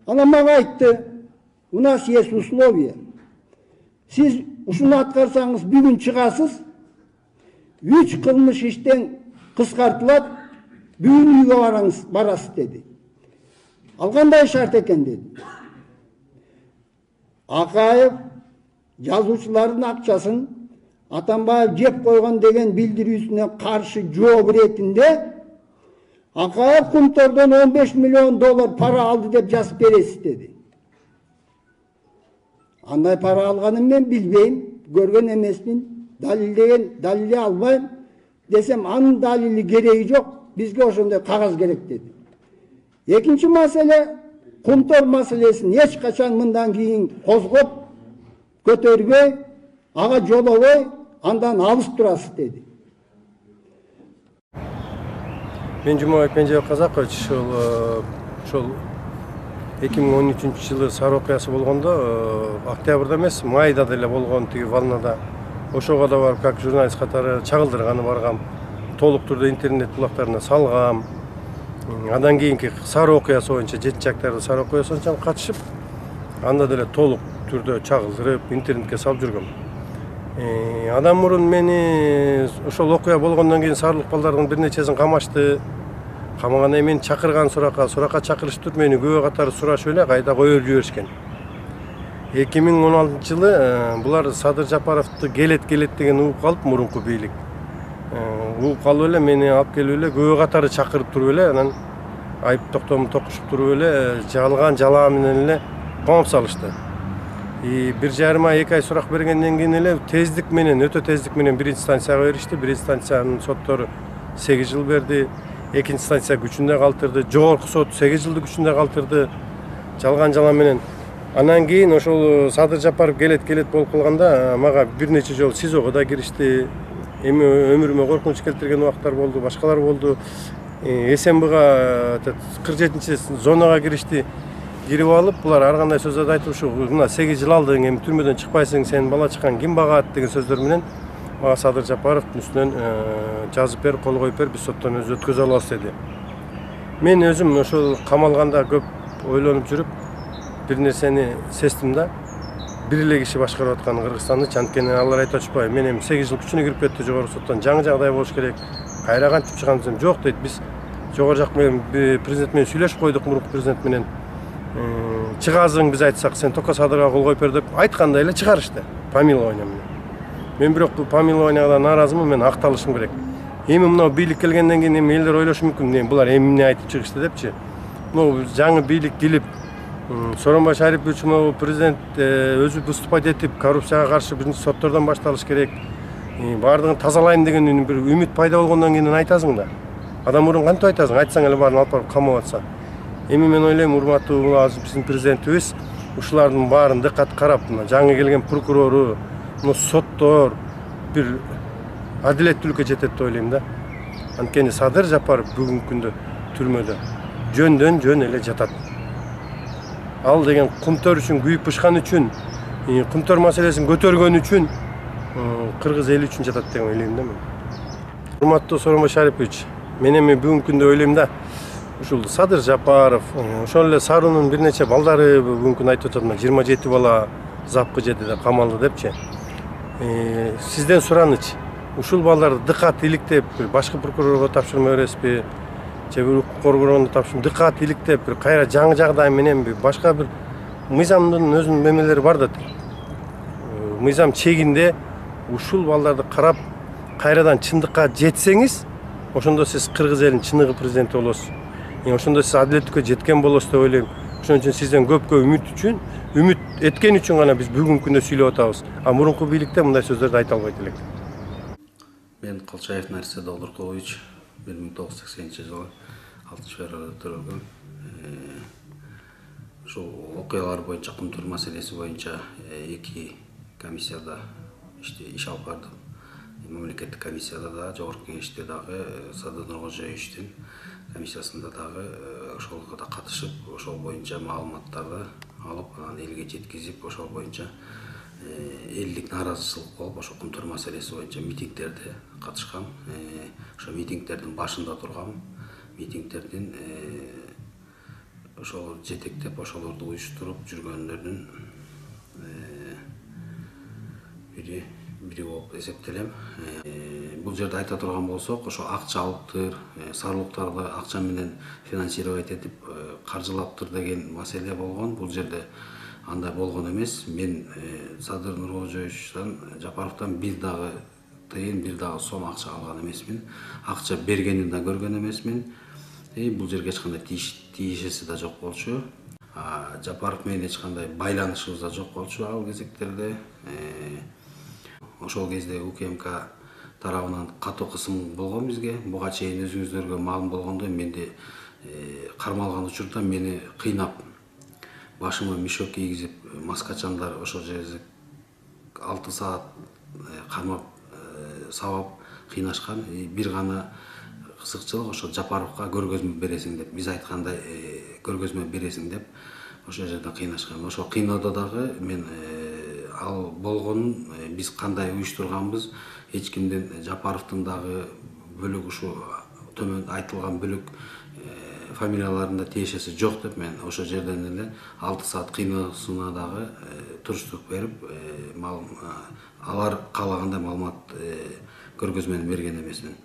Ana mага айтты, у нас есть условия. Siz ушуну аткарсаңыз бүгүн чыгасыз, 3 кылмыш иштен кыскартылат, бүгүн үйгө барасыз деди. Ал кандай шарт экен деди. Акаев жазуучулардын акчасын Атамбаев жеп койгон деген билдирүүсүнө каршы жооп иретинде Акаев Кумтордон $15 миллион пара алды деп жазып бересиз деди. Андай пара алганын мен билбейм, көргөн эмесмин, далилдей албайм десем, анын далили кереги жок, бизге ошондой кагаз керек деди. Экинчи маселе, Кумтор маселесин эч качан мындан кийин козгоп, көтөрбөй, ага жолобой, андан алыс турасыз деди. Мен Жумабек Пенжебек Казакович ошол 2013-жылы сары окуясы болгондо, октябрда эмес, майда деле болгон тиги волнада. Ошого да барып, как журналист катары чагылдырганы баргам, толук түрдө интернет булактарына салгам. Андан кийинки сары окуясы боюнча, 7-жактарды сары окуясы боюнча катышып, анда деле толук түрдө чагылдырып, интернетке салып жүргөм. Адам мурун мени ошол окуя болгондон кийин сарылык балдардын бир нечесин камашты. Камагандан кийин мени чакырган суракка чакырыштыр, мени күбө катары сурашып эле кайда коюп жиберишкен. 2016-жылы булар Садыр Жапаровду келет деген угуп калып, мурунку бийлик. Угуп калып эле мени алып келип эле күбө катары чакырып туруп эле, анан айып токтомун токушуп туруп эле жалган жалаа менен эле камап салышты. 1,5 ай 2 ай сурак бергенден кийин эле тездик менен, өтө тездик менен биринчи станцияга беришти. Биринчи станциянын соттору 8 жыл берди. Экинчи станция күчүндө калтырды. Жогорку сот 8 жылды күчүндө калтырды. Жалган жала менен. Анан кийин ошол Садыр Жапаров келет болуп калганда мага бир нече жолу СИЗОго да киришти. Эми өмүрүмө коркунуч келтирген убактар болду, башкалар болду. СМБга 47-чи зонага киришти. Кирип алып, булар ар кандай сөздөрдү айтып, ушу мына 8 жыл алдың, эми түрмөдөн чыкпайсың, сен бала чыккан ким багат деген сөздөр менен мага Садыр Жапаровдун үстүнөн жазып бер, кол коюп бер, биз соттон өзү өткөзө алабыз деди. Мен өзүм ошол камалганда көп ойлонуп жүрүп, бир нерсени сездим да. Бир эле киши башкарып аткан Кыргызстанды, анткени алар айтып атышпайбы, мен эми 8 жыл күчүнө кирип кетти жогорку соттон, жаңы жагдай болуш керек. Кайра кантип чыгам десем, жок дейт, биз жогору жак менен президент менен сүйлөшүп койдук, мурунку президент менен. Чыгазың биз айтсак, сен Тока Садырга кол коюп бер деп айткандай эле чыгарышты. Помилование менен. Мен бирок бул помилованияга нааразымын, мен акталышым керек. Эми мына бийлик келгенден кийин эми элдер ойлошу мүмкүн, булар эмне айтып чыгышты депчи. Мына жаңы бийлик келип, Сооронбай Шарипович мына президент өзү выступать этип, коррупцияга каршы биринчи соттордон башталыш керек. Бардыгын тазалайм деген бир үмүт пайда болгондон кийин айтасың да. Адам мурун кантип айтасың? Айтсаң эле баарын алып барып камап атса. Эми мен ойлойм, урматтуу биздин президентибиз ушулардын баарын дыкат карап, жаңы келген прокурору, соттор бир адилеттүүлүккө жетет деп ойлойм да. Анткени Садыр Жапаров бүгүнкү күндө түрмөдө жөндөн жөн эле жатат. Ал деген Кумтор үчүн күйүп бышкан үчүн, Кумтор маселесин көтөргөн үчүн кыргыз эли үчүн жатат деп ойлойм да мен. Урматтуу Сооронбай Шарипович, мен эми бүгүнкү күндө ойлойм да, ушул Садыр Жапаров, ошол эле Сарунун бир нече балдары бүгүнкү күндө айтып атат, 27 бала запкы жеди деп камалды депчи. Сизден сураныч, ушул балдарды дыкат иликтеп, башкы прокурорго тапшырма бересизби? Же бир укук коргоогонго тапшырып, дыкат иликтеп, бир кайра жаңы жагдай менен башка бир мыйзамдын өзүнүн мемелери бар да. Мыйзам чегинде ушул балдарды карап, кайрадан чындыкка жетсеңиз, ошондо сиз кыргыз элинин чыныгы президенти болосуз. Ошондо сиз адилеттикке жеткен болосуз деп ойлойм. Ошон үчүн сизден көпкө үмүт эткен үчүн гана биз бүгүнкү күндө сүйлөп атабыз. А мурунку бийликте мындай сөздөрдү айта албайт элек. Мен Калчаев Нарсе Долдуркович, 1980-жылы 6-февралда төрөлгөм. Ошол окуялар боюнча, Кумтур маселеси боюнча 2 комиссияда иш алып бардым. Мамлекеттик комиссияда да, жогорку кеңеште дагы, Садыр Нуркожоевичтин комиссиясында дагы ошолго да катышып, ошол боюнча маалыматтарды алып, анан элге жеткизип, ошол боюнча элдик нааразычылык болуп, ошол Кумтур маселеси боюнча митингдерде катышкам. Ошо митингдердин башында тургам. Митингдердин ошол жетектеп ошолорду уюштуруп жүргөндөрдүн бири болуп эсептелем. Бул жерде айта турган болсок, ошо акчалыктыр, сарылыктарды акча менен финансировать этип каржылаптыр деген маселе болгон. Бул жерде андай болгон эмес. Мен Садыр Нуркожоевичтен, Жапаровдон бир дагы тыйын, бир дагы сом акча алган эмесмин. Акча бергенин да көргөн эмесмин. Бул жерге эч кандай тиешеси да жок болчу. Жапаров менен эч кандай байланышыбыз да жок болчу ал кезектерде. Ошол кезде УКМК тарабынан катуу кысым болгон бизге. Буга чейин өзүңүздөргө маалым болгондой, менде кармалган учурда мени кыйнап, башыма мешок кийгизип, маскачандар ошол жерде 6 саат кармап, сабап кыйнашкан. Бир гана кызыкчылык ошо Жапаровго көргөзмө бересиң деп, биз айткандай көргөзмө бересиң деп ошол жерде кыйнашкан. Ошол кыйноодо дагы мен ал болгонун биз кандай уюштурганбыз, эч кимдин, Жапаровдун дагы бөлөк ушу төмөн айтылган бөлөк фамилияларында тиешеси жок деп мен ошол жерден эле 6 саат кыйноосуна дагы туруштук берип, алар каалагандай маалымат көргөзмөнү берген эмесмин.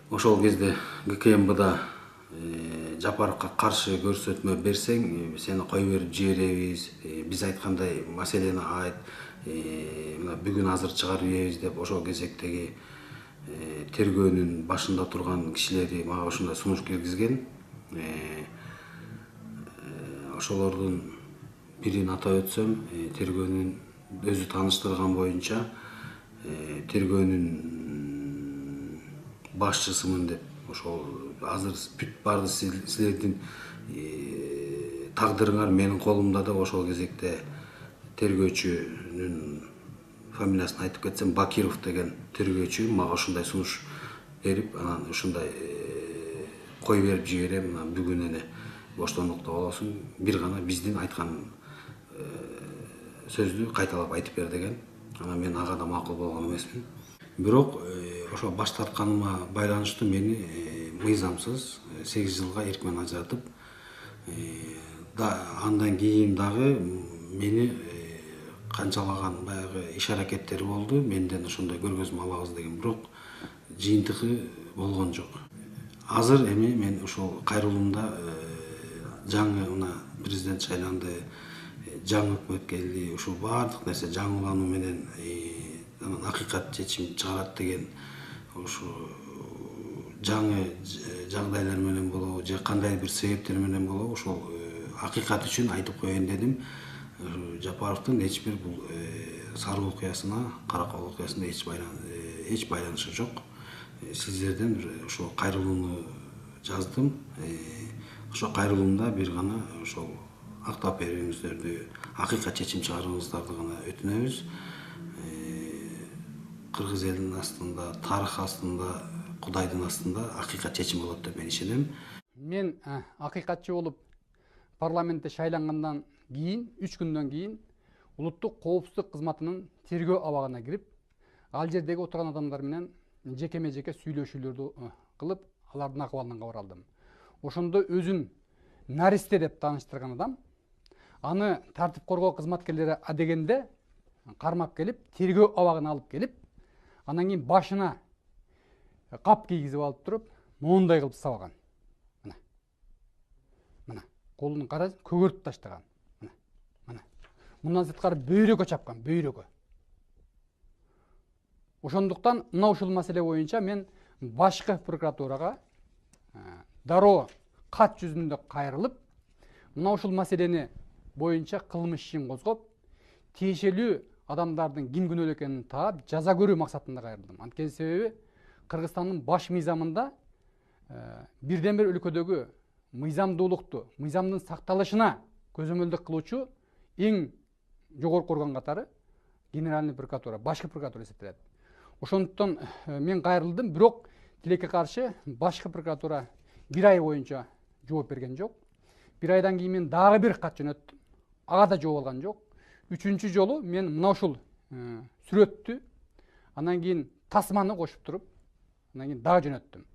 Ошол кезде ГКМБда Жапаровго каршы көрсөтмө берсең, сени кой берип жиберебиз, биз айткандай маселени айт, мына бүгүн азыр чыгарып ийебиз деп ошол кезектеги тергөөнүн башында турган кишилери мага ушундай сунуш киргизген. Ошолордун бирин атап өтсөм, тергөөнүн өзү тааныштырган боюнча тергөөнүн башчысымын деп, ошол азыр бүт баарды силердин тагдырыңар менин колумда деп ошол кезекте тергөөчүнүн фамилиясын айтып кетсем, Бакиров деген тергөөчү мага ушундай сунуш берип, анан ушундай кой берип жиберем, бүгүн эле боштондукта болосуң, бир гана биздин айткан сөздү кайталап айтып бер деген. Анан мен ага да макул болгон эмесмин. Бирок ошо баш тартканыма байланыштуу мени мыйзамсыз 8 жылга эркмен ажыратып, андан кийин дагы мени канчалаган баягы иш аракеттери болду, менден ошондой көргөзмө алабыз деген, бирок жыйынтыгы болгон жок. Азыр эми мен ошол кайрылуумда жаңы мына президент шайланды, жаңы өкмөт келди, ушул баардык нерсе жаңылануу менен анан акыйкат чечим чыгарат деген ушу жаңы жагдайлар менен болобу же кандай бир себептер менен болобу, ошол акыйкат үчүн айтып коеюн дедим. Жапаровдун эч бир бул Сарыл окуясына, Каракол окуясына эч байланышы жок. Сиздерден ошол кайрылууну жаздым. Ошол кайрылуумда бир гана ошол актап берүүңүздөрдү, акыйкат чечим чыгарууңуздарды гана өтүнөбүз. Кыргыз элинин астында, тарых астында, Кудайдын астында акыйкат чечим болот деп мен ишенем. Мен акыйкатчы болуп парламентте шайлангандан кийин, 3 күндөн кийин улуттук коопсуздук кызматынын тергөө абагына кирип, ал жердеги отурган адамдар менен жекеме жеке сүйлөшүүлөрдү кылып, алардын акыбалынан кабар алдым. Ошондо өзүн наристе деп тааныштырган адам аны тартип коргоо кызматкерлери адегенде кармап келип, тергөө абагына алып келип, анан кийин башына кап кийгизип алып туруп, моундай кылып сабаган. Мына колун кара көгөртүп таштаган. Мына мындан сырткары бөйрөгө чапкан, бөйрөгө. Ошондуктан мына ушул маселе боюнча мен башкы прокуратурага дароо кат жүзүндө кайрылып, мына ушул маселени боюнча кылмыш ишин козгоп, тиешелүү адамдардын ким күнөөлүү экенин таап, жаза көрүү максатында кайрылдым. Анткени себеби Кыргызстандын баш мыйзамында бирден бир өлкөдөгү мыйзамдуулукту, мыйзамдын сакталышына көзөмөлдүк кылуучу эң жогорку орган катары Генеральный прокуратура, башкы прокуратура эсептелет. Ошондуктан мен кайрылдым, бирок тилекке каршы башкы прокуратура 1 ай боюнча жооп берген жок. 1 айдан кийин мен дагы бир кат жөнөттүм. Ага да жооп алган жок. 3-чү жолу мен мына ушул сүрөттү, анан кийин тасманы кошуп туруп, анан кийин дагы жөнөттүм.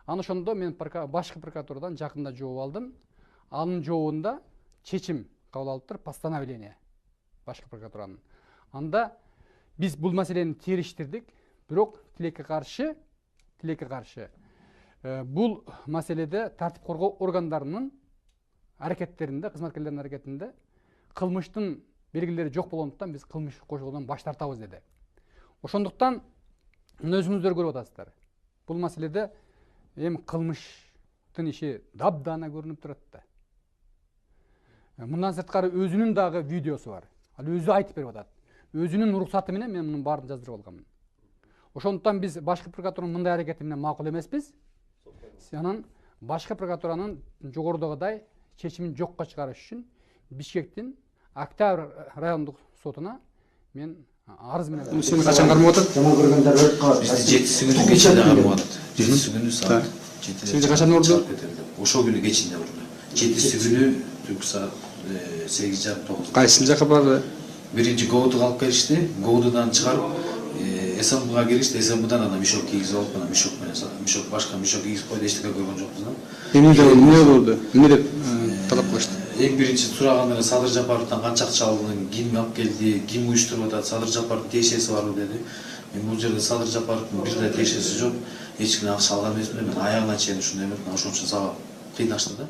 Аны ошондо мен башкы прокуратурадан жакында жооп алдым. анын жообунда чечим кабыл алып туруп, постановление башкы прокуратуранын. Анда биз бул маселени териштирдик, бирок тилекке каршы бул маселеде тартип коргоо органдарынын аракеттеринде, кызматкерлердин аракетинде кылмыштын белгилери жок болгондуктан биз кылмыш козгоодон баш тартабыз деди. Ошондуктан өзүңүздөр көрүп атасыздар. Бул маселеде эми кылмыштын иши дабдана көрүнүп турат да. Мындан сырткары өзүнүн дагы видеосу бар. Ал өзү айтып берип атат. Өзүнүн уруксаты менен мен мунун баарын жаздырып алганмын. Ошондуктан биз башкы прокуратуранын мындай аракети менен макул эмеспиз. Анан башкы прокуратуранын жогорудагыдай чечимин жокко чыгарыш үчүн Бишкектин Октябрь райондук сотуна мен арыз менен. Сени качан кармап атат? Жаман көргөндөр Бизди 7-сі кечинде кармап атат. 7-сі күнү саат 7-де. Сени качан урду? Ошол күнү кечинде урду. 7-сі күнү түнкү саат 8:30-9. Кайсыл жака барды? Биринчи ГОУДуга алып келишти. ГОУДудан чыгарып СМБга келишти. СМБдан анан мешок кийгизип алып, анан мешок менен мешок башка мешок кийгизип койду, эчтеке койгон жокпуз. Эмне болду? Эмне деп талап кылышты? Эң биринчи сураганда Садыр Жапаровдон канча акча алдың, ким алып келди, ким уюштуруп атат, Садыр Жапаровдун тиешеси барбы деди. Мен бул жерде Садыр Жапаровдун бир да тиешеси жок. Эч кимден акча алган эмесмин. Мен аягына чейин ушундай эмес, ошон үчүн сага кыйнашты да.